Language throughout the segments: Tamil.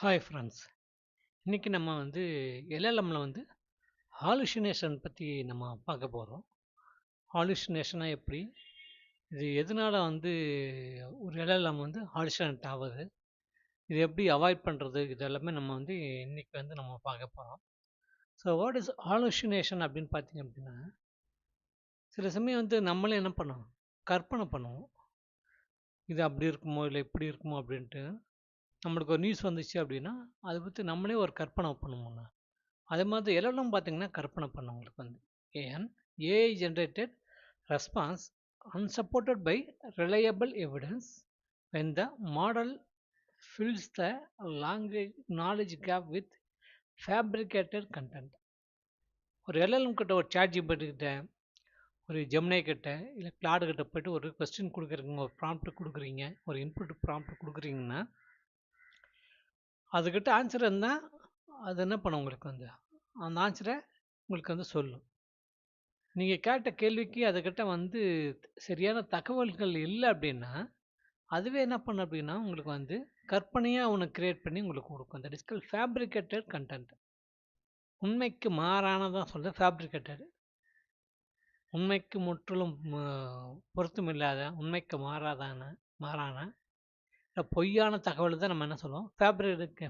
Hi friends. இன்னைக்கு நம்ம வந்து எல்எல்எம்ல வந்து ஹாலுசினேஷன் பற்றி நம்ம பார்க்க போகிறோம். ஹாலுசினேஷனா எப்படி, இது எதனால வந்து ஒரு எல்எல்எம் வந்து ஹாலுசினேட் ஆகுது, இது எப்படி அவாய்ட் பண்ணுறது, இது எல்லாமே நம்ம வந்து இன்னைக்கு வந்து நம்ம பார்க்க போகிறோம். ஸோ வாட் இஸ் ஹாலுசினேஷன் அப்படின்னு பார்த்தீங்க அப்படின்னா, சில சமயம் வந்து நம்மளே என்ன பண்ணுவோம், கற்பனை பண்ணுவோம். இது அப்படி இருக்குமோ இல்லை இப்படி இருக்குமோ அப்படின்ட்டு. நம்மளுக்கு ஒரு நியூஸ் வந்துச்சு அப்படின்னா அதை பற்றி நம்மளே ஒரு கற்பனை பண்ணுவோங்க. அதே மாதிரி எல்லாம் பார்த்தீங்கன்னா கற்பனை பண்ண உங்களுக்கு வந்து ஏன் AI generated response unsupported by reliable evidence when the model fills the language knowledge gap with fabricated content. ஒரு எல்எல்எம் கிட்ட, ஒரு சாட் ஜிபிடி கிட்ட, ஒரு ஜெமினி கிட்ட, இல்லை கிளாடு கிட்ட போயிட்டு ஒரு கொஸ்டின் கொடுக்குறீங்க, ஒரு ப்ராம்ப்ட் கொடுக்குறீங்க, ஒரு இன்புட் ப்ராம்ப்ட் கொடுக்குறீங்கன்னா அதுக்கிட்ட ஆன்சர் இருந்தால் அது என்ன பண்ணும், உங்களுக்கு வந்து அந்த ஆன்சரை உங்களுக்கு வந்து சொல்லும். நீங்கள் கேட்ட கேள்விக்கு அதுக்கிட்ட வந்து சரியான தகவல்கள் இல்லை அப்படின்னா அதுவே என்ன பண்ணும் அப்படின்னா உங்களுக்கு வந்து கற்பனையாக ஒன்று கிரியேட் பண்ணி உங்களுக்கு கொடுக்கும். That is call fabricated content. உண்மைக்கு மாறானதான் சொல்ல ஃபேப்ரிகேட்டட். உண்மைக்கு முற்றிலும் பொருத்தம் இல்லாத, உண்மைக்கு மாறான பொய்யான தகவல் தான் நம்ம என்ன சொல்லுவோம்,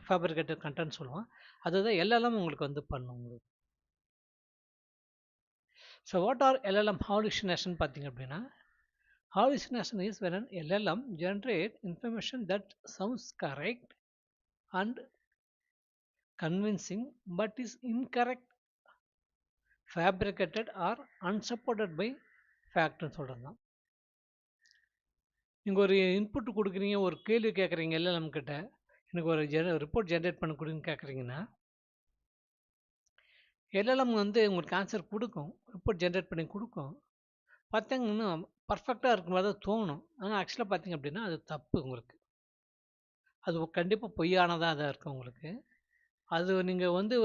ஃபேப்ரிகேட்டட் கண்டென்ட் சொல்லுவோம். அதுதான் எல்லாம் உங்களுக்கு வந்து பண்ணும் உங்களுக்கு. So what are LLM hallucination பார்த்தீங்க அப்படின்னா, hallucination is when an LLM generates information that sounds correct and convincing but is incorrect, fabricated or unsupported by factன்னு சொல்கிறது தான். நீங்கள் ஒரு இன்புட் கொடுக்குறீங்க, ஒரு கேள்வி கேட்குறீங்க எல்எல்எம் கிட்ட, எனக்கு ஒரு ரிப்போர்ட் ஜென்ரேட் பண்ண கொடுன்னு கேட்குறீங்கன்னா எல்எல்எம் வந்து உங்களுக்கு ஆன்சர் கொடுக்கும், ரிப்போர்ட் ஜென்ரேட் பண்ணி கொடுக்கும். பார்த்தீங்கன்னா பர்ஃபெக்டாக இருக்கிற மாதிரி தான் தோணும். ஆனால் ஆக்சுவலாக பார்த்தீங்க அப்படின்னா அது தப்பு. உங்களுக்கு அது கண்டிப்பாக பொய்யானதாக தான் இருக்கும். உங்களுக்கு அது நீங்கள் வந்து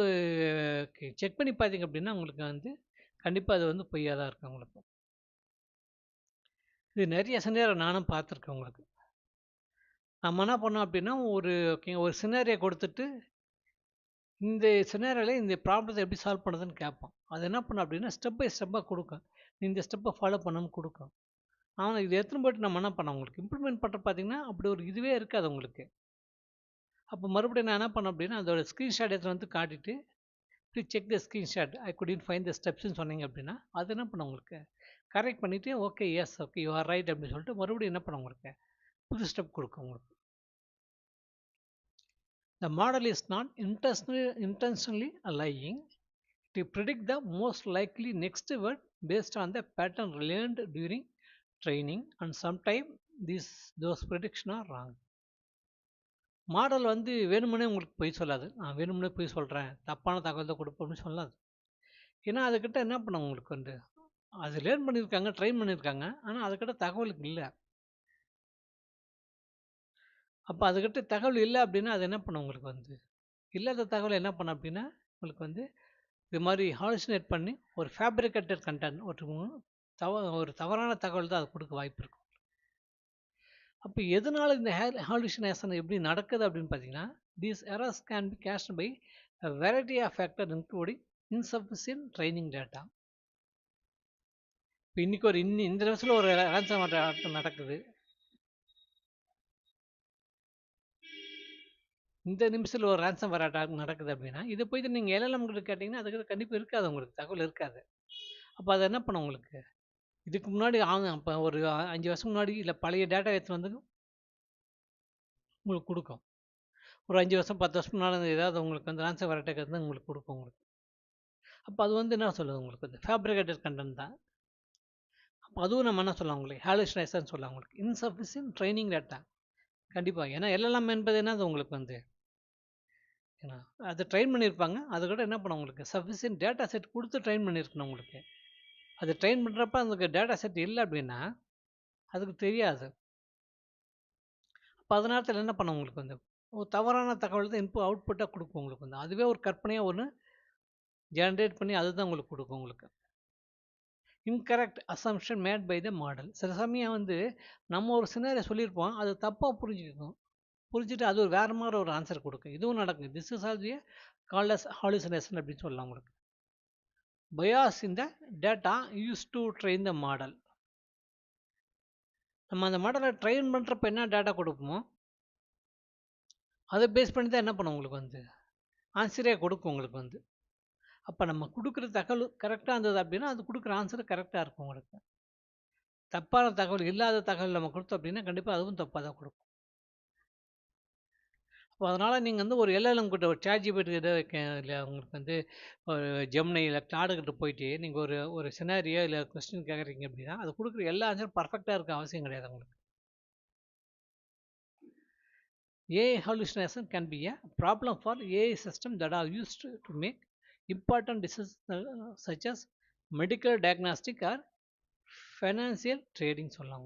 செக் பண்ணி பார்த்தீங்க அப்படின்னா உங்களுக்கு வந்து கண்டிப்பாக அது வந்து பொய்யாக தான் இருக்கும். உங்களுக்கு இது நிறைய சினாரியோ நானும் பார்த்துருக்கேன். உங்களுக்கு நம்ம என்ன பண்ணோம் அப்படின்னா ஒரு சினாரியை கொடுத்துட்டு இந்த சினாரியோவில் இந்த ப்ராப்ளத்தை எப்படி சால்வ் பண்ணுறதுன்னு கேட்போம். அது என்ன பண்ணோம் அப்படின்னா ஸ்டெப் பை ஸ்டெப்பாக கொடுக்கும், இந்த ஸ்டெப்பை ஃபாலோ பண்ணணும்னு கொடுக்கும். ஆனால் இது எத்தனை போய்ட்டு நம்ம என்ன பண்ணோம், உங்களுக்கு இம்ப்ளிமெண்ட் பண்ணுற பார்த்தீங்கன்னா அப்படி ஒரு இதுவே இருக்காது உங்களுக்கு. அப்போ மறுபடியும் நான் என்ன பண்ணேன் அப்படின்னா அதோட ஸ்க்ரீன்ஷாட் எடுத்து வந்து காட்டிட்டு please check the screenshot, I couldn't find the ஸ்டெப்ஸ்ன்னு சொன்னீங்க அப்படின்னா அது என்ன பண்ண உங்களுக்கு கரெக்ட் பண்ணிவிட்டு okay yes okay you are right அப்படின்னு சொல்லிட்டு மறுபடியும் என்ன பண்ண உங்களுக்கு புது ஸ்டெப் கொடுக்கும். உங்களுக்கு த model is not intentionally lying to predict the most likely next word based on the pattern learned during training, and sometimes those predictions are wrong. Model வந்து வேணுமுன்னே உங்களுக்கு பொய் சொல்லாது. நான் வேணுமுன்னே பொய் சொல்கிறேன், தப்பான தகவல் தான் கொடுப்போம்னு சொல்லாது. ஏன்னா அதுக்கிட்ட என்ன பண்ண உங்களுக்கு வந்து அது லேர்ன் பண்ணியிருக்காங்க, ட்ரெயின் பண்ணியிருக்காங்க. ஆனால் அதுக்கிட்ட தகவலுக்கு இல்லை. அப்போ அதுக்கிட்ட தகவல் இல்லை அப்படின்னா அது என்ன பண்ணும், உங்களுக்கு வந்து இல்லாத தகவல் என்ன பண்ணும் அப்படின்னா உங்களுக்கு வந்து இது மாதிரி ஹாலுசினேட் பண்ணி ஒரு ஃபேப்ரிகேட்டட் கண்டென்ட், ஒரு தவறான தகவல் தான் அது கொடுக்க வாய்ப்பு இருக்கும். அப்போ எதனால இந்த ஹாலுசினேஷன் எப்படி நடக்குது அப்படின்னு பார்த்தீங்கன்னா, these errors can be caused by variety of factor including insufficient training data. இப்போ இன்றைக்கி இந்த நிமிஷத்தில் ஒரு ரேன்சம் நடக்குது, இந்த நிமிஷத்தில் ஒரு ரேன்சம் வர அட்டாக் நடக்குது அப்படின்னா இதை போய்ட்டு நீங்கள் எல்எல்எம் கிட்ட கேட்டிங்கன்னா அதுக்கு கண்டிப்பாக இருக்காது, உங்களுக்கு தகவல் இருக்காது. அப்போ அதை என்ன பண்ணும் உங்களுக்கு இதுக்கு முன்னாடி அப்போ ஒரு 5 வருஷம் முன்னாடி இல்லை பழைய டேட்டா எடுத்து வந்து உங்களுக்கு கொடுக்கும். ஒரு 5 வருஷம் 10 வருஷம் முன்னாடி ஏதாவது உங்களுக்கு வந்து ரேன்சம் வர அட்டாக் வந்து உங்களுக்கு கொடுக்கும் உங்களுக்கு. அப்போ அது வந்து என்ன சொல்லுது, உங்களுக்கு வந்து ஃபேப்ரிகேட்டட் கண்டென்ட் தான். அப்போ அதுவும் நம்ம என்ன சொல்லலாம், உங்களுக்கு ஹாலுசினேஷன் சொல்லலாம், உங்களுக்கு இன்சஃபிஷியன்ட் ட்ரைனிங் டேட்டா. கண்டிப்பாக ஏன்னா எல்எல்எம் என்பது என்னது உங்களுக்கு வந்து ஏன்னா அது ட்ரெயின் பண்ணியிருப்பாங்க, அது கூட என்ன பண்ண உங்களுக்கு சஃபிஷியன்ட் டேட்டா செட் கொடுத்து ட்ரெயின் பண்ணியிருக்கணும். உங்களுக்கு அது ட்ரெயின் பண்ணுறப்ப அதுக்கு டேட்டா செட் இல்லை அப்படின்னா அதுக்கு தெரியாது. அப்போ அதனால என்ன பண்ண உங்களுக்கு வந்து ஒரு தவறான தகவல் தான் அவுட்புட்டாக கொடுக்கும். உங்களுக்கு வந்து அதுவே ஒரு கற்பனையாக ஒன்று ஜென்ரேட் பண்ணி அதுதான் உங்களுக்கு கொடுக்கும். உங்களுக்கு incorrect assumption made by the model. சில சமயம் வந்து நம்ம ஒரு சினாரியோ சொல்லியிருப்போம், அது தப்பாக புரிஞ்சுக்கணும். புரிஞ்சுட்டு அது ஒரு வேறு மாதிரி ஒரு ஆன்சர் கொடுக்கும். இதுவும் நடக்கும். This is also called as hallucination அப்படின்னு சொல்லலாம் உங்களுக்கு. Bias in the data used to train the model. நம்ம அந்த மாடலை ட்ரெயின் பண்ணுறப்ப என்ன டேட்டா கொடுப்போமோ அதை பேஸ் பண்ணி தான் என்ன பண்ணும் உங்களுக்கு வந்து ஆன்சரே கொடுக்கும் உங்களுக்கு வந்து. அப்போ நம்ம கொடுக்குற தகவல் கரெக்டாக இருந்தது அப்படின்னா அது கொடுக்குற ஆன்சர் கரெக்டாக இருக்கும் உங்களுக்கு. தப்பான தகவல் இல்லாத தகவல் நம்ம கொடுத்தோம் அப்படின்னா கண்டிப்பாக அதுவும் தப்பாக தான் கொடுக்கும். அப்போ அதனால் நீங்கள் வந்து ஒரு எல்எல்எம் கிட்ட ஒரு ChatGPT கிட்ட இல்லை உங்களுக்கு வந்து ஒரு ஜெமினி இல்லை கிளாடு கிட்ட போயிட்டு நீங்கள் ஒரு சினாரியோ இல்லை கொஸ்டின் கேட்குறீங்க அப்படின்னா அது கொடுக்குற எல்லா ஆன்சரும் பர்ஃபெக்டாக இருக்க அவசியம் கிடையாது உங்களுக்கு. AI hallucination can be a problem for AI systems that are used to make important decisions such as medical diagnostic or financial trading சொல்லலாம்.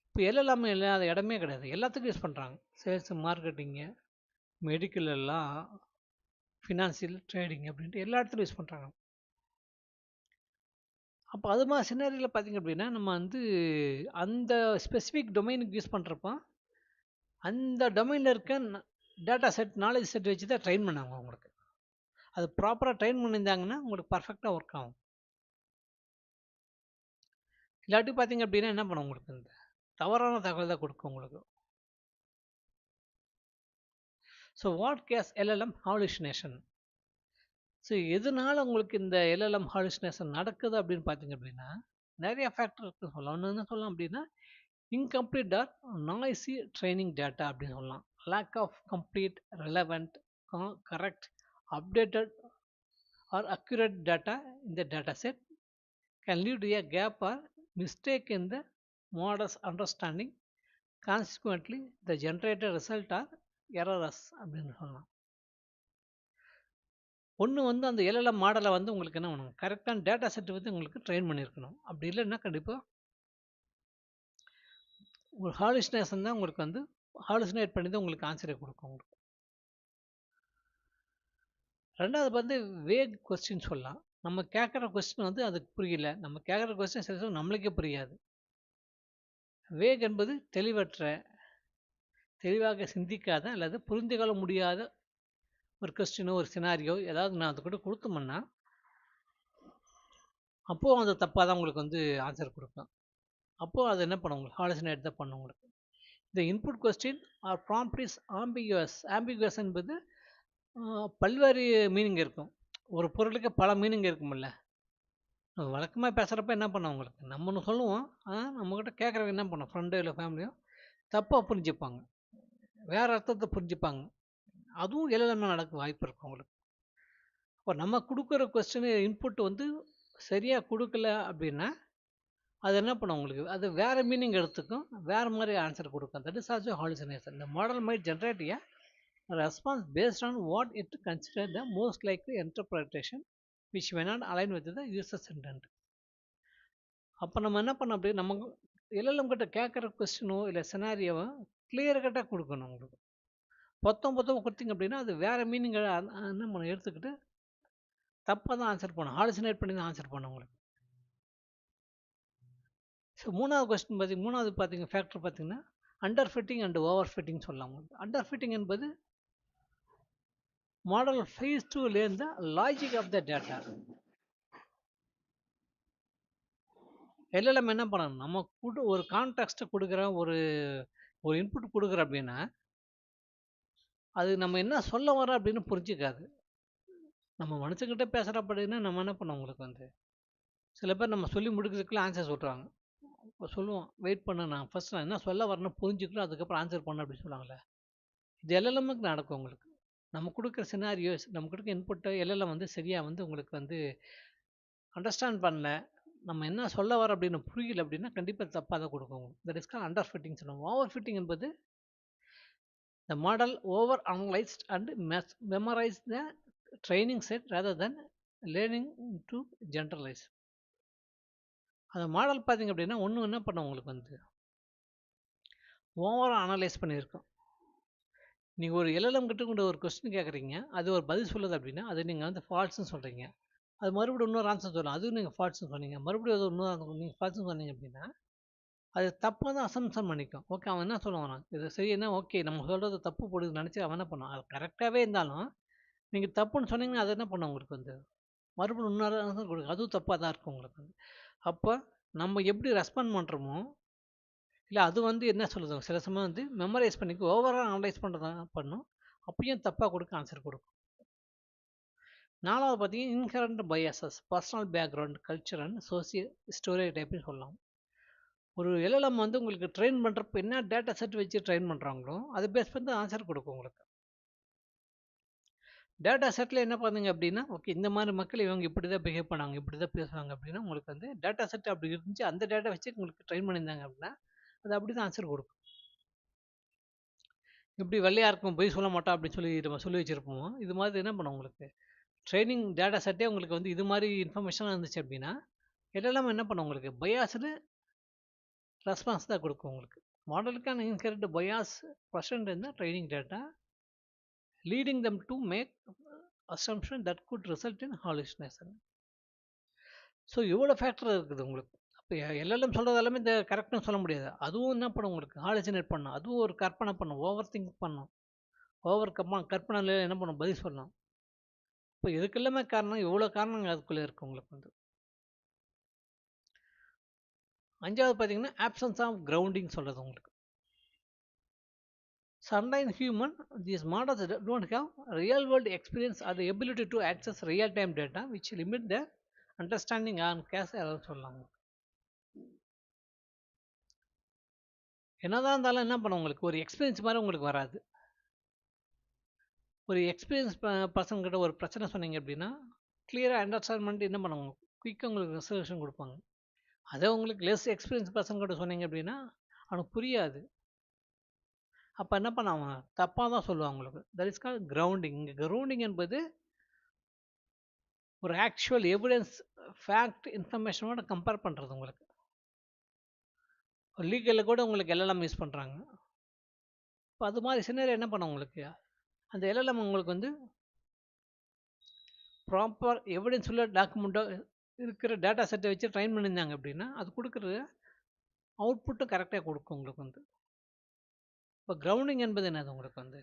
இப்போ எல்லாம் இல்லாத இடமே கிடையாது, எல்லாத்துக்கும் யூஸ் பண்ணுறாங்க. சேல்ஸ், மார்க்கெட்டிங்கு, மெடிக்கல் எல்லாம், ஃபினான்சியல் ட்ரேடிங் அப்படின்ட்டு எல்லா இடத்துலையும் யூஸ் பண்ணுறாங்க. அப்போ அது மாதிரி சினாரியில் பார்த்திங்க அப்படின்னா நம்ம வந்து அந்த ஸ்பெசிஃபிக் டொமைனுக்கு யூஸ் பண்ணுறப்போ அந்த டொமைனில் இருக்க டேட்டா செட், நாலேஜ் செட் வச்சு தான் ட்ரெயின் பண்ணாங்க உங்களுக்கு. அது ப்ராப்பராக ட்ரெயின் பண்ணியிருந்தாங்கன்னா உங்களுக்கு பர்ஃபெக்டாக ஒர்க் ஆகும். இல்லாட்டி பார்த்தீங்க அப்படின்னா என்ன பண்ணும் உங்களுக்கு இந்த தவறான தகவல் தான் கொடுக்கும் உங்களுக்கு. So what cause LLM hallucination. So எதனால உங்களுக்கு இந்த எல்எல்எம் ஹாலுசினேஷன் நடக்குது அப்படின்னு பார்த்தீங்க அப்படின்னா நிறைய ஃபேக்டர் இருக்குது சொல்லலாம். ஒன்று என்ன சொல்லலாம் அப்படின்னா incomplete or noisy training data அப்படின்னு சொல்லலாம். lack of complete, relevant, correct, updated or accurate data in the data set can lead to a gap or mistake in the model's understanding. Consequently the generated result are errors அப்படின்னு சொல்லலாம். ஒன்று வந்து அந்த எல்எல்எம் மாடலை வந்து உங்களுக்கு என்ன பண்ணணும், கரெக்டான டேட்டா செட் வந்து உங்களுக்கு ட்ரெயின் பண்ணியிருக்கணும். அப்படி இல்லைன்னா கண்டிப்பாக ஒரு ஹாலுசினேஷன் தான் உங்களுக்கு வந்து ஹாலுசினேட் பண்ணி தான் உங்களுக்கு ஆன்சரை கொடுக்கும் உங்களுக்கு. ரெண்டாவது வந்து வேக் கொஸ்டின் சொல்லலாம். நம்ம கேட்குற கொஸ்டின் வந்து அதுக்கு புரியல, நம்ம கேட்குற கொஸ்டின் சில சமயம் நம்மளுக்கே புரியாது. வேக் என்பது தெளிவற்ற, தெளிவாக சிந்திக்காத அல்லது புரிந்து கொள்ள முடியாத ஒரு கொஸ்டினோ ஒரு சினாரியோ ஏதாவது நான் அது கூட கொடுத்தோம்னா அப்போது அது தப்பாக தான் உங்களுக்கு வந்து ஆன்சர் கொடுக்கும். அப்போது அது என்ன பண்ணும் உங்களுக்கு ஹாலுசினேட் தான் பண்ணும் உங்களுக்கு. இந்த input question or prompt is ambiguous. Ambiguous என்பது பல்வேறு மீனிங் இருக்கும். ஒரு பொருளுக்கு பல மீனிங் இருக்குமில்ல. வழக்கமாக பேசுகிறப்ப என்ன பண்ணோம் உங்களுக்கு, நம்ம ஒன்று சொல்லுவோம், நம்மக்கிட்ட கேட்குறவங்க என்ன பண்ணோம், ஃப்ரெண்டோ இல்லை ஃபேமிலியோ தப்பாக புரிஞ்சுப்பாங்க, வேறு அர்த்தத்தை புரிஞ்சுப்பாங்க. அதுவும் எல்லாம் நடக்க வாய்ப்பு இருக்கும் உங்களுக்கு. இப்போ நம்ம கொடுக்குற கொஸ்டின் இன்புட் வந்து சரியாக கொடுக்கல அப்படின்னா அது என்ன பண்ணும் உங்களுக்கு, அது வேறு மீனிங் எடுத்துக்கும், வேறு மாதிரி ஆன்சர் கொடுக்கும். That is also hallucination. The model might generate a response based on what it considers the most likely interpretation which may not align with the user's intent. அப்போ நம்ம என்ன பண்ணோம் அப்படி நமக்கு எல்எல்எம் கிட்ட கேட்குற கொஸ்டினோ இல்லை சினாரியோவோ கிளியர் கட்டாக கொடுக்கணும் உங்களுக்கு. பொத்தம் கொடுத்தீங்க அப்படின்னா அது வேறு மீனிங் என்ன பண்ண எடுத்துக்கிட்டு தப்பாக தான் ஆன்சர் பண்ணணும், ஹாலுசினேட் பண்ணி தான் ஆன்சர் பண்ணணும் உங்களுக்கு. ஸோ மூணாவது பார்த்தீங்க ஃபேக்டர் பார்த்தீங்கன்னா underfitting and overfitting சொல்லலாம். அண்டர் ஃபிட்டிங் என்பது model fails to learn the logic of the data. LLM என்ன பண்ணணும், நம்ம ஒரு கான்டெக்ஸ்ட்டை கொடுக்குறோம், ஒரு இன்புட் கொடுக்குறோம் அப்படின்னா அது நம்ம என்ன சொல்ல வரோம் அப்படின்னு புரிஞ்சிக்காது. நம்ம மனுஷங்கிட்ட பேசுகிற அப்படின்னா நம்ம என்ன பண்ணோம் உங்களுக்கு வந்து சில பேர் நம்ம சொல்லி முடிக்கிறதுக்குள்ள ஆன்சர் சொல்கிறாங்க. இப்போ சொல்லுவோம் வெயிட் பண்ண, நான் என்ன சொல்ல வரேன்னு புரிஞ்சுக்கணும், அதுக்கப்புறம் ஆன்சர் பண்ண அப்படின்னு சொல்லுவாங்களே. இது எல்எல்எம்முக்கு நடக்கும் உங்களுக்கு. நம்ம கொடுக்குற சினாரியோஸ், நம்ம கொடுக்குற இன்புட்டை எல்எல்எம் வந்து சரியாக வந்து உங்களுக்கு வந்து அண்டர்ஸ்டாண்ட் பண்ணல, நம்ம என்ன சொல்ல வர அப்படின்னு புரியல அப்படின்னா கண்டிப்பாக தப்பாக தான் கொடுக்கும். That is called under fitting சொல்லுவோம். ஓவர் ஃபிட்டிங் என்பது the model over analyzed and memorized the training set rather than learning to generalize. அந்த மாடல் பார்த்தீங்க அப்படின்னா ஒன்று என்ன பண்ண உங்களுக்கு வந்து ஓவராக அனலைஸ் பண்ணியிருக்கோம். நீங்கள் ஒரு எல்எல்எம் கிட்ட கொண்டு ஒரு கொஸ்டின் கேட்குறீங்க, அது ஒரு பதில் சொல்லுது அப்படின்னா அது நீங்கள் வந்து ஃபால்ஸ்ன்னு சொல்கிறீங்க. அது மறுபடியும் இன்னொரு ஆன்சர் சொல்லலாம், அதுவும் நீங்கள் ஃபால்ஸ்ன்னு சொன்னீங்க. மறுபடியும் அது இன்னொரு நீங்கள் ஃபால்ஸ்ன்னு சொன்னீங்க அப்படின்னா அது தப்பாக தான் அசம்ஷன் பண்ணிக்கும். ஓகே, அவன் என்ன சொல்லுவான், இது சரின்னா ஓகே நம்ம சொல்கிறது தப்பு போடுதுன்னு நினச்சி அவன் என்ன பண்ணுவான், அது கரெக்டாகவே இருந்தாலும் நீங்கள் தப்புன்னு சொன்னீங்கன்னா அது என்ன பண்ணும் உங்களுக்கு வந்து மறுபடியும் இன்னொரு ஆன்சர் கொடுக்கும், அதுவும் தப்பாக தான் இருக்கும் உங்களுக்கு வந்து. அப்போ நம்ம எப்படி ரெஸ்பாண்ட் பண்ணுறோமோ, இல்லை அது வந்து என்ன சொல்லுது, சில சமயம் வந்து மெமரைஸ் பண்ணிக்க ஓவராக அனலைஸ் பண்ணுறதா பண்ணும், அப்பயும் தப்பாக கொடுக்க ஆன்சர் கொடுக்கும். நாலாவது பார்த்தீங்கன்னா inherent biases, personal background, culture and social story டைப்னு சொல்லலாம். ஒரு எல்எல்எம் வந்து உங்களுக்கு ட்ரெயின் பண்ணுறப்ப என்ன டேட்டா செட் வச்சு ட்ரெயின் பண்ணுறாங்களோ அதை பேஸ் பண்ணி ஆன்சர் கொடுக்கும் உங்களுக்கு. டேட்டா செட்டில் என்ன பண்ணுங்க அப்படின்னா, ஓகே இந்த மாதிரி மக்கள் இவங்க இப்படி தான் பிஹேவ் பண்ணாங்க, இப்படி தான் பேசுவாங்க அப்படின்னா உங்களுக்கு வந்து டேட்டா செட் அப்படி இருந்துச்சு, அந்த டேட்டா வச்சு உங்களுக்கு ட்ரெயின் பண்ணியிருந்தாங்க அப்படின்னா அது அப்படி தான் ஆன்சர் கொடுக்கும். இப்படி வெள்ளையாக இருக்கும், போய் சொல்ல மாட்டோம் அப்படின்னு சொல்லி நம்ம சொல்லி வச்சுருப்போம். இது மாதிரி என்ன பண்ணும் உங்களுக்கு ட்ரைனிங் டேட்டா செட்டே உங்களுக்கு வந்து இது மாதிரி இன்ஃபர்மேஷனாக இருந்துச்சு அப்படின்னா எல்லாம் என்ன பண்ணும் உங்களுக்கு பயாஸ்டு ரெஸ்பான்ஸ் தான் கொடுக்கும் உங்களுக்கு. மாடலுக்கான incorrect bias present in the training data, leading them to make assumption that could result in hallucination. So இவ்வளோ ஃபேக்டர் இருக்குது உங்களுக்கு. அப்போ எல்எல்எம் சொல்கிறது எல்லாமே இந்த கரெக்ட்னு சொல்ல முடியாது. அதுவும் என்ன பண்ணும் உங்களுக்கு ஹாலுசினேட் பண்ணும், அதுவும் ஒரு கற்பனை பண்ணும், ஓவர் திங்க் பண்ணும், கற்பனை என்ன பண்ணும் பதில் சொல்லலாம். இப்போ இதுக்கு எல்லாமே காரணம் இவ்வளோ காரணங்கள் அதுக்குள்ளே இருக்குது உங்களுக்கு வந்து. அஞ்சாவது பார்த்தீங்கன்னா ஆப்சன்ஸ் ஆஃப் கிரவுண்டிங் சொல்கிறது உங்களுக்கு. Sometimes human, these models don't have real world experience or the ability to access real time data which limit their understanding on case error சொல்லலாம். என்னதான் இருந்தாலும் என்ன பண்ணும் உங்களுக்கு ஒரு எக்ஸ்பீரியன்ஸ் மாதிரி உங்களுக்கு வராது. ஒரு எக்ஸ்பீரியன்ஸ் பர்சன் கிட்ட ஒரு பிரச்சனை சொன்னீங்க அப்படின்னா கிளியராக அண்டர்ஸ்டாண்ட் பண்ணிட்டு என்ன பண்ணுவாங்க, குயிக்காக உங்களுக்கு ரெசல்யூஷன் கொடுப்பாங்க. அதே உங்களுக்கு லெஸ் எக்ஸ்பீரியன்ஸ் பர்சன் கிட்ட சொன்னீங்க அப்படின்னா அவனுக்கு புரியாது. அப்போ என்ன பண்ணுவாங்க, தப்பாக தான் சொல்லுவாங்க உங்களுக்கு. That is call grounding. இங்கே கிரவுண்டிங் என்பது ஒரு ஆக்சுவல் எவிடன்ஸ் ஃபேக்ட் இன்ஃபர்மேஷனோட கம்பேர் பண்ணுறது உங்களுக்கு. லீகலில் கூட உங்களுக்கு எல்எல்எம் யூஸ் பண்ணுறாங்க. இப்போ அது மாதிரி சின்ன என்ன பண்ண உங்களுக்கு அந்த எல்எல்எம் உங்களுக்கு வந்து ப்ராப்பர் எவிடன்ஸ் உள்ள டாக்குமெண்ட்டாக இருக்கிற டேட்டா செட்டை வச்சு ட்ரைன் பண்ணியிருந்தாங்க அப்படின்னா அது கொடுக்குறது அவுட்புட்டும் கரெக்டாக கொடுக்கும் உங்களுக்கு வந்து. இப்போ கிரவுண்டிங் என்பது என்னது உங்களுக்கு வந்து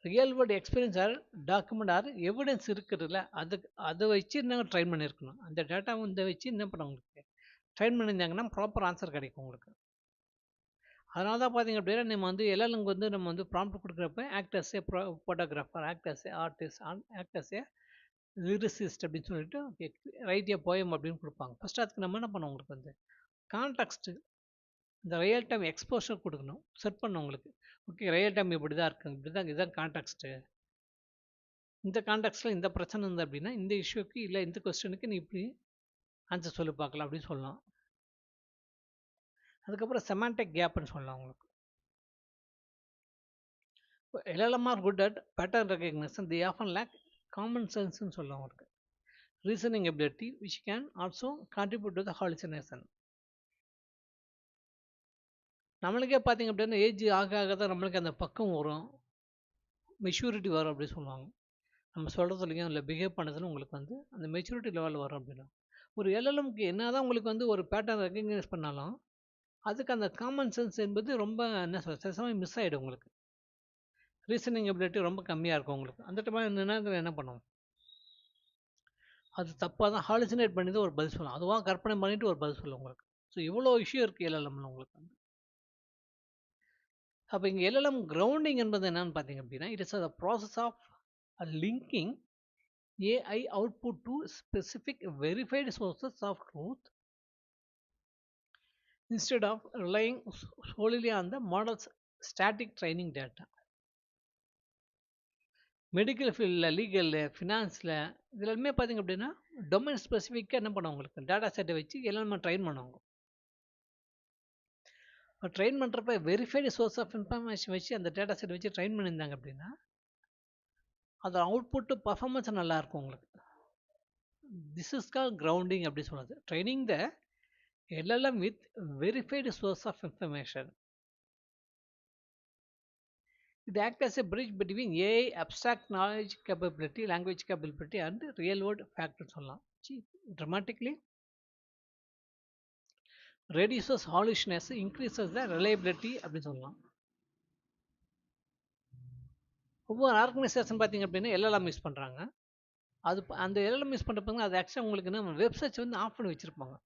real world experience or document or evidence இருக்குதுல்ல, அதை வச்சு நாங்கள் ட்ரைன் பண்ணியிருக்கணும். அந்த டேட்டாவை இந்த வச்சு என்ன பண்ண உங்களுக்கு ட்ரைன் பண்ணியிருந்தாங்கன்னா ப்ராப்பர் ஆன்சர் கிடைக்கும் உங்களுக்கு. அதனால தான் பார்த்தீங்க அப்படின்னா நம்ம வந்து எல்எல்எம்க்கு வந்து நம்ம வந்து ப்ராம்ப்ட் கொடுக்குறப்ப ஆக்டர்ஸே ஃபோட்டோகிராஃபர், ஆக்டர்ஸே ஆர்டிஸ்ட், ஆக்டர்ஸே லிரிசிஸ்ட் அப்படின்னு சொல்லிட்டு ரைட் ஏ போயம் அப்படின்னு கொடுப்பாங்க. ஃபஸ்ட்டு அதுக்கு நம்ம என்ன பண்ணோம் உங்களுக்கு வந்து கான்டெக்ஸ்ட்டு இந்த ரியல் டைம் எக்ஸ்போஷர் கொடுக்கணும், செட் பண்ணணும் உங்களுக்கு. ஓகே ரியல் டைம் இப்படி தான் இருக்குங்க, இப்படி தான் இதுதான் கான்டெக்ஸ்ட்டு, இந்த கான்டெக்ஸ்ட்டில் இந்த பிரச்சனை இருந்தது அப்படின்னா இந்த இஷ்யூக்கு இல்லை இந்த கொஸ்டினுக்கு நீ இப்படி ஆன்சர் சொல்லி பார்க்கலாம் அப்படின்னு சொல்லலாம். அதுக்கப்புறம் செமாண்டிக் கேப்னு சொல்லலாம் உங்களுக்கு. LLM are good at pattern recognition, they often lack common சென்ஸ்னு சொல்லலாம் உங்களுக்கு. Reasoning ability which can also contribute to the hallucination. நம்மளுக்கே பார்த்தீங்க அப்படின்னா ஏஜ் ஆக ஆக தான் நம்மளுக்கு அந்த பக்கம் வரும், மெச்சூரிட்டி வரும் அப்படின்னு சொல்லுவாங்க. நம்ம சொல்கிறதுலையும் இல்லை பிஹேவ் பண்ணுறதுல உங்களுக்கு வந்து அந்த மெச்சூரிட்டி லெவல் வரும் அப்படின்னா. ஒரு எல்எல்எம்க்கு என்ன தான் உங்களுக்கு வந்து ஒரு பேட்டர்ன் ரெகக்னைஸ் பண்ணாலும் அதுக்கு அந்த காமன் சென்ஸ் என்பது ரொம்ப என்ன சொல்ல சில சமயம் மிஸ் ஆகிடும் உங்களுக்கு. ரீசனிங் எபிலிட்டி ரொம்ப கம்மியாக இருக்கும் உங்களுக்கு. அந்த டைம் என்ன பண்ணுவோம், அது தப்பாக தான் ஹாலுசினேட் பண்ணி தான் ஒரு பதில் சொல்லலாம், அதுவாக கற்பனை பண்ணிட்டு ஒரு பதில் சொல்லும் உங்களுக்கு. ஸோ இவ்வளோ இஷ்யூ இருக்குது எல்எல்எம்ல உங்களுக்கு வந்து. அப்போ இங்கே எல்எல்எம் கிரவுண்டிங் என்பது என்னன்னு பார்த்தீங்க அப்படின்னா it is a process of linking AI output to specific verified sources of truth instead of relying solely on the model's static training data. Medical ஃபீல்டில், லீகலில், ஃபினான்ஸில் இதெல்லாமே பார்த்தீங்க அப்படின்னா டொமைன் ஸ்பெசிஃபிக்காக என்ன பண்ணுவாங்க உங்களுக்கு டேட்டா செட்டை வச்சு எல்லாமே ட்ரெயின் பண்ணுவாங்க. இப்போ ட்ரெயின் பண்ணுறப்ப வெரிஃபைடு சோர்ஸ் ஆஃப் இன்ஃபர்மேஷன் வச்சு அந்த டேட்டா செட்டை வச்சு ட்ரெயின் பண்ணியிருந்தாங்க அப்படின்னா அது அவுட்புட்டு பர்ஃபார்மன்ஸ் நல்லாயிருக்கும் உங்களுக்கு. திஸ் இஸ் கால் கிரவுண்டிங் அப்படி சொல்லுது. Training the LLM with verified source of information. It acts as a bridge between AI abstract knowledge capability, language capability and real world fact சொல்லலாம். Dramatically reduces hallucinations, increases the reliability அப்படின்னு சொல்லலாம். ஒவ்வொரு ஆர்கனைசேஷன் பார்த்தீங்க அப்படின்னா எல்எல்எம் யூஸ் பண்ணுறாங்க. அது அந்த எல்எல்எம் யூஸ் பண்ணுறப்பங்க அது ஆக்சுவலாக உங்களுக்கு என்ன வெப் சர்ச் வந்து ஆஃப் பண்ணி வச்சுருப்பாங்க.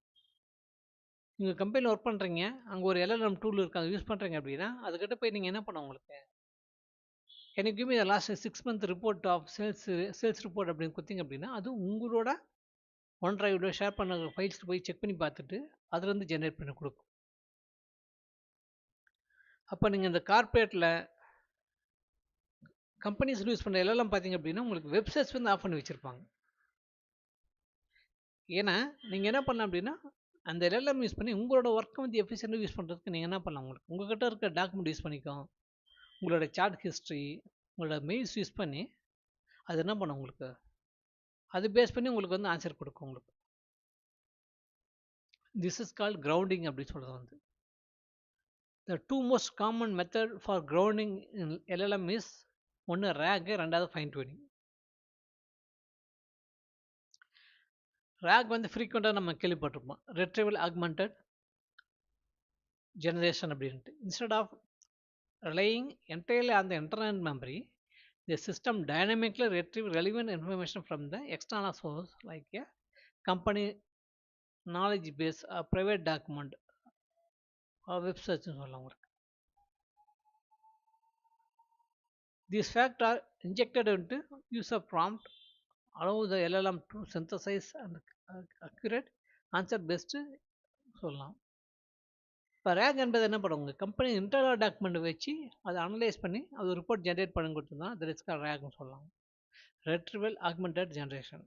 நீங்கள் கம்பெனியில் ஒர்க் பண்ணுறீங்க, அங்கே ஒரு எல்எல்எம் டூல் இருக்குது, அதை யூஸ் பண்ணுறீங்க அப்படின்னா அதுக்கிட்ட போய் நீங்கள் என்ன பண்ண உங்களுக்கு can you give me the last 6 month report of sales report அப்படின்னு கொடுத்தீங்க அப்படின்னா அது உங்களோட ஒன் டிரைவோட ஷேர் பண்ண ஃபைல்ஸ் போய் செக் பண்ணி பார்த்துட்டு அதுலேருந்து ஜென்ரேட் பண்ணி கொடுக்கும். அப்போ நீங்கள் இந்த கார்பரேட்டில் கம்பெனிஸ் யூஸ் பண்ணுற எல்லாம் பார்த்தீங்க அப்படின்னா உங்களுக்கு வெப்சைட்ஸ் வந்து ஆஃப் பண்ணி வச்சுருப்பாங்க. ஏன்னா நீங்கள் என்ன பண்ணலாம் அப்படின்னா அந்த எல்எல்எம் யூஸ் பண்ணி உங்களோட ஒர்க்கை வந்து எஃபிஷியண்டாக யூஸ் பண்ணுறதுக்கு நீங்கள் என்ன பண்ணலாம், உங்களுக்கு உங்கள்கிட்ட இருக்க டாக்குமெண்ட் யூஸ் பண்ணிக்கோ, உங்களோட சார்ட் ஹிஸ்ட்ரி, உங்களோட மெயில்ஸ் யூஸ் பண்ணி அது என்ன பண்ணும் உங்களுக்கு அது பேஸ் பண்ணி உங்களுக்கு வந்து ஆன்சர் கொடுக்கும் உங்களுக்கு. திஸ் இஸ் கால்ட் கிரவுண்டிங் அப்படின்னு சொல்கிறது வந்து. The two most common method for grounding in LLM is ஒன்று ரேக், ரெண்டாவது ஃபைன் டியூனிங். ரேக் வந்து ஃப்ரீக்வெண்ட்டாக நம்ம கேள்விப்பட்டிருப்போம், ரெட்ரிவல் ஆக்மெண்டட் ஜெனரேஷன் அப்படின்ட்டு. Instead of relying entirely on the internal memory, the system dynamically retrieves relevant information from the external source like a company knowledge base, a private document, or web search சொல்லலாம் உங்களுக்கு. These facts are injected into user prompt, allow the LLM to synthesize and accurate answer based சொல்லலாம். இப்போ ரேக் என்பது என்ன பண்ணுவாங்க, கம்பெனி இன்டர்னல் டாக்குமெண்ட் வச்சு அதை அனலைஸ் பண்ணி அது ரிப்போர்ட் ஜென்ரேட் பண்ணி கொடுத்துருந்தா அது ரிஸ்க் ரேக்னு சொல்லலாம். Retrieval augmented generation.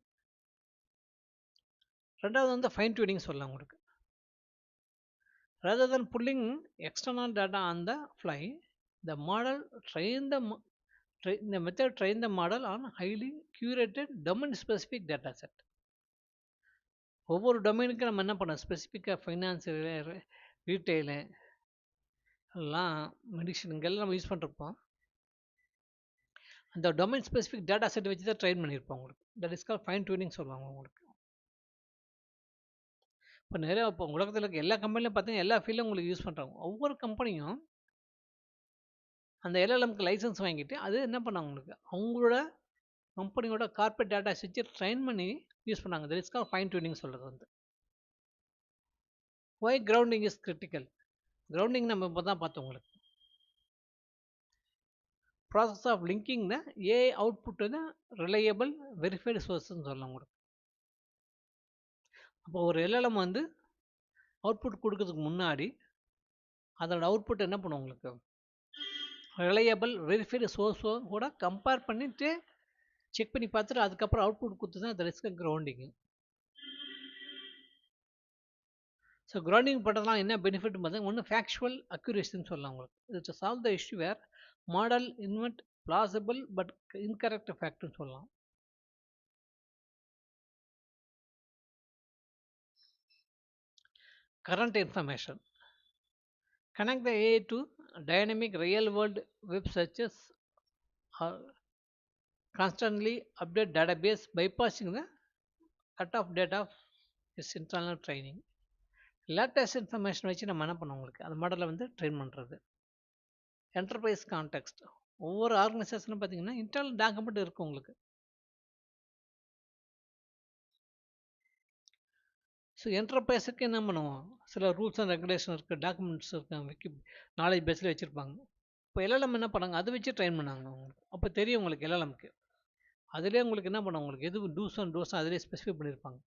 ரெண்டாவது வந்து ஃபைன் டியூனிங் சொல்லலாம் உங்களுக்கு. rather than pulling external data on the fly, the model the method train the model on highly curated domain specific data set. ஒவ்வொரு டொமைனுக்கு நம்ம என்ன பண்ணோம், ஸ்பெசிஃபிக்காக ஃபைனான்ஸு, ரீட்டெயிலு, எல்லாம் மெடிசன் இங்கெல்லாம் நம்ம யூஸ் பண்ணிருப்போம். அந்த டொமைன் ஸ்பெசிஃபிக் டேட்டா செட் வச்சு தான் ட்ரெயின் பண்ணியிருப்போம் உங்களுக்கு. That is call fine tuning சொல்லுவாங்க உங்களுக்கு. இப்போ நிறைய இப்போ உலகத்தில் இருக்க எல்லா கம்பெனிலும் பார்த்தீங்கன்னா எல்லா ஃபீல்டும் உங்களுக்கு யூஸ் பண்ணுறாங்க. ஒவ்வொரு கம்பெனியும் அந்த எல்எல்எம்க்கு லைசன்ஸ் வாங்கிட்டு அது என்ன பண்ணாங்க உங்களுக்கு அவங்களோட கம்பெனியோட கார்பரேட் டேட்டா வச்சு ட்ரெயின் பண்ணி யூஸ் பண்ணாங்க. That is call fine tuning சொல்கிறது வந்து. Why grounding is critical. Grounding நம்ம இப்போ தான் பார்த்தோம் உங்களுக்கு. Process of linking the AI output the reliable verified சோர்ஸ்ன்னு சொல்லலாம் உங்களுக்கு. அப்போ ஒரு எல்எல்எம் வந்து அவுட்புட் கொடுக்கறதுக்கு முன்னாடி அதோட அவுட்புட் என்ன பண்ணும் உங்களுக்கு ரிலையபிள் வெரிஃபைடு சோர்ஸோ கூட கம்பேர் பண்ணிவிட்டு செக் பண்ணி பார்த்துட்டு அதுக்கப்புறம் அவுட்புட் கொடுத்து தான் அது ரிஸ்க் கிரவுண்டிங்கு. ஸோ கிரவுண்டிங் பண்ணுறதுலாம் என்ன பெனிஃபிட் பார்த்தீங்கன்னா ஒன்று ஃபேக்சுவல் அக்யூரேசின்னு சொல்லலாம் உங்களுக்கு. It's solve the issue where model invent plausible but incorrect ஃபேக்ட்னு சொல்லலாம். current information. Connect the AI to dynamic real-world web searches or constantly update database bypassing the cut-off data of its internal training. Latest information வச்சு நம்ம என்ன பண்ணோம் உங்களுக்கு அந்த மாடலை வந்து ட்ரெயின் பண்ணுறது. Enterprise context. ஒவ்வொரு ஆர்கனைசேஷனும் பார்த்தீங்கன்னா இன்டர்னல் டாக்குமெண்ட் இருக்கும் உங்களுக்கு. ஸோ என்டர்பிரைஸுக்கு என்ன பண்ணுவோம், சில ரூல்ஸ் அண்ட் ரெகுலேஷன் இருக்குது, டாக்குமெண்ட்ஸ் இருக்கு, நாலேஜ் பேஸில் வச்சுருப்பாங்க. இப்போ எல்எல்எம் என்ன பண்ணாங்க அதை வச்சு ட்ரெயின் பண்ணாங்க அவங்களுக்கு. அப்போ தெரியும் உங்களுக்கு எல்எல்எம்க்கு அதிலே உங்களுக்கு என்ன பண்ணுவோம் உங்களுக்கு எது டூஸ் அண்ட் டோஸ் அதிலே ஸ்பெசிஃபை பண்ணியிருப்பாங்க.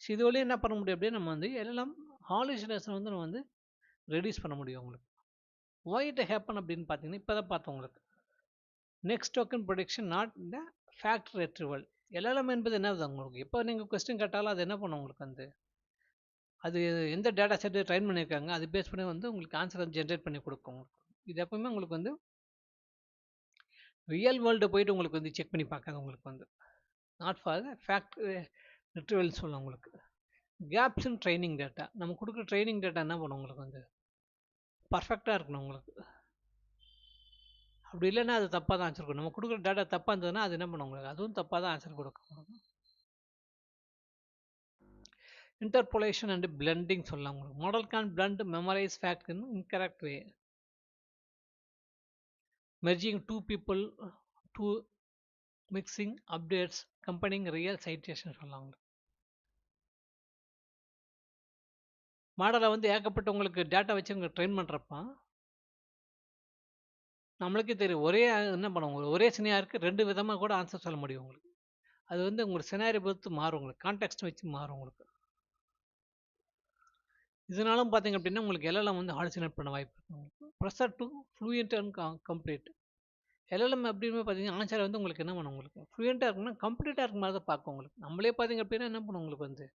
ஸோ இது வழியும் என்ன பண்ண முடியும் அப்படியே நம்ம வந்து எல்எல்எம் ஹாலுசினேஷன் வந்து நம்ம வந்து ரெடியூஸ் பண்ண முடியும் உங்களுக்கு. ஒய் இட் ஹேப்பன் அப்படின்னு பார்த்தீங்கன்னா இப்போ தான் பார்த்தோம் உங்களுக்கு நெக்ஸ்ட் டோக்கன் ப்ரொடிக்ஷன் நாட் இந்த ஃபேக்ட் ரெட்ரிவல். எல்எல்எம் என்பது என்னது உங்களுக்கு எப்போ நீங்கள் கொஸ்டின் கேட்டாலும் அது என்ன பண்ணும் உங்களுக்கு வந்து அது எந்த டேட்டா செட்டு ட்ரைன் பண்ணியிருக்காங்க அது பேஸ் பண்ணி வந்து உங்களுக்கு ஆன்சர் வந்து ஜென்ரேட் பண்ணி கொடுக்கும் உங்களுக்கு. இது எப்பவுமே உங்களுக்கு வந்து ரியல் வேர்ல்டு போயிட்டு உங்களுக்கு வந்து செக் பண்ணி பார்க்காது உங்களுக்கு வந்து நாட் ஃபார் ஃபேக்ட் ரிட்ரிவல் சொல்லலாம் உங்களுக்கு. Gaps in training data. நம்ம கொடுக்குற ட்ரைனிங் டேட்டா என்ன பண்ணும் உங்களுக்கு வந்து பர்ஃபெக்டாக இருக்கணும் உங்களுக்கு. அப்படி இல்லைன்னா அது தப்பாக தான் ஆன்சர் கொடுக்கும். நம்ம கொடுக்குற டேட்டா தப்பாக இருந்ததுன்னா அது என்ன பண்ணும் உங்களுக்கு அதுவும் தப்பாக தான் ஆன்சர் கொடுக்கும். இன்டர்போலேஷன் அண்ட் பிளெண்டிங் சொல்லலாம் உங்களுக்கு. Model can blend memorize fact in incorrect way. Merging to people, to mixing updates combining real citation சொல்லலாம் உங்களுக்கு. மாடலை வந்து ஏகப்பட்ட உங்களுக்கு டேட்டா வச்சு உங்களுக்கு ட்ரெயின் பண்ணுறப்ப நம்மளுக்கே தெரியும் ஒரே என்ன பண்ணுவோம், ஒரே சினாரியோக்கு 2 விதமா கூட ஆன்சர் சொல்ல முடியும் உங்களுக்கு. அது வந்து உங்களுக்கு சினாரியோ பொறுத்து மாறும், உங்களுக்கு கான்டெக்ஸ்ட் வச்சு மாறும் உங்களுக்கு. இதனாலும் பார்த்தீங்க அப்படின்னா உங்களுக்கு எல்எல்எம் வந்து ஹாலுசினேட் பண்ண வாய்ப்பு இருக்கு உங்களுக்கு. Pressure to fluent and complete. LLM அப்படின்னு பார்த்தீங்கன்னா ஆன்சர் வந்து உங்களுக்கு என்ன பண்ணும், உங்களுக்கு ஃப்ளூயண்ட்டாக இருக்குன்னா கம்ப்ளீட்டாக இருக்க மாதிரி தான் பார்க்கும் உங்களுக்கு. நம்மளே பார்த்தீங்க அப்படின்னா என்ன பண்ணும் உங்களுக்கு வந்து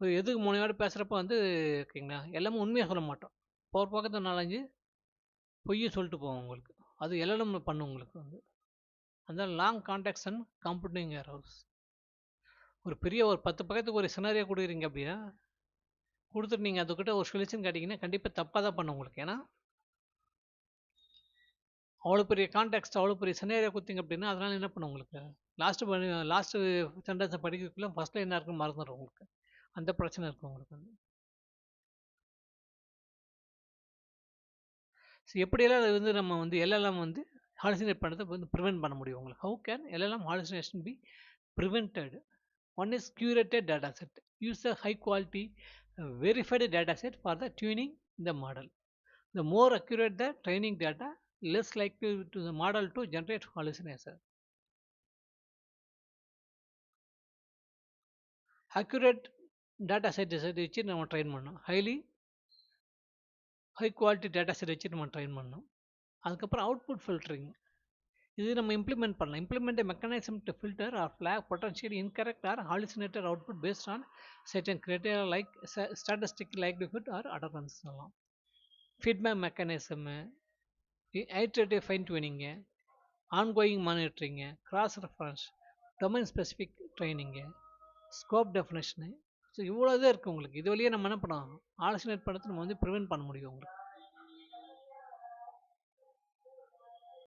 ஒரு எதுக்கு 3 வாட்டி பேசுகிறப்ப வந்து ஓகேங்களா எல்லாமே உண்மையாக சொல்ல மாட்டோம். ஒரு பக்கத்தில் 4-5 பொய்யை சொல்லிட்டு போவோம் உங்களுக்கு. அது எல்எல்எம் பண்ணும் உங்களுக்கு வந்து. அந்த long contacts and computing errors. ஒரு 10 பக்கத்துக்கு ஒரு சினாரியோ கொடுக்குறீங்க அப்படின்னா கொடுத்துட்டு நீங்கள் அதுக்கிட்ட ஒரு சொல்யூஷன் கேட்டிங்கன்னா கண்டிப்பாக தப்பாக தான் பண்ணும் உங்களுக்கு. ஏன்னா அவ்வளோ பெரிய கான்டெக்ஸ்ட் அவ்வளோ பெரிய சினாரியோ கொடுத்தீங்க அப்படின்னா அதனால் என்ன பண்ணும் உங்களுக்கு லாஸ்ட்டு சென்டென்ஸை படிக்கிறதுக்குள்ள ஃபஸ்ட்டில் என்ன இருக்குன்னு மறந்துடும் உங்களுக்கு. அந்த பிரச்சனை இருக்கும் உங்களுக்கு வந்து. ஸோ எப்படியெல்லாம் அது வந்து நம்ம வந்து எல்எல்எம் வந்து ஹாலுசினேட் பண்ணுறதை வந்து ப்ரிவென்ட் பண்ண முடியும் உங்களுக்கு. How can LLM hallucination B prevented? One is curated data set. Use a high quality verified data set for the tuning the model. The more accurate the training data, less likely to the model to generate hallucination. Accurate data set வச்சு நம்ம ட்ரெயின் பண்ணோம். ஹை குவாலிட்டி டேட்டா செட் வச்சு நம்ம ட்ரெயின் பண்ணோம். அதுக்கப்புறம் அவுட்புட் ஃபில்டரிங் இது நம்ம இம்ப்ளிமெண்ட் பண்ணலாம். Implement mechanism to filter or flag potentially incorrect or hallucinated output based on certain criteria like statistic likelihood or occurrence சொல்லலாம். Feedback mechanism, iterative fine tuning, ongoing monitoring, cross reference, domain specific training, scope definition. So இவ்வளோ தான் இருக்குது உங்களுக்கு. இது வழியே நம்ம என்ன பண்ணலாம், ஹாலுசினேட் பண்ணுறது நம்ம வந்து ப்ரிவென்ட் பண்ண முடியும் உங்களுக்கு.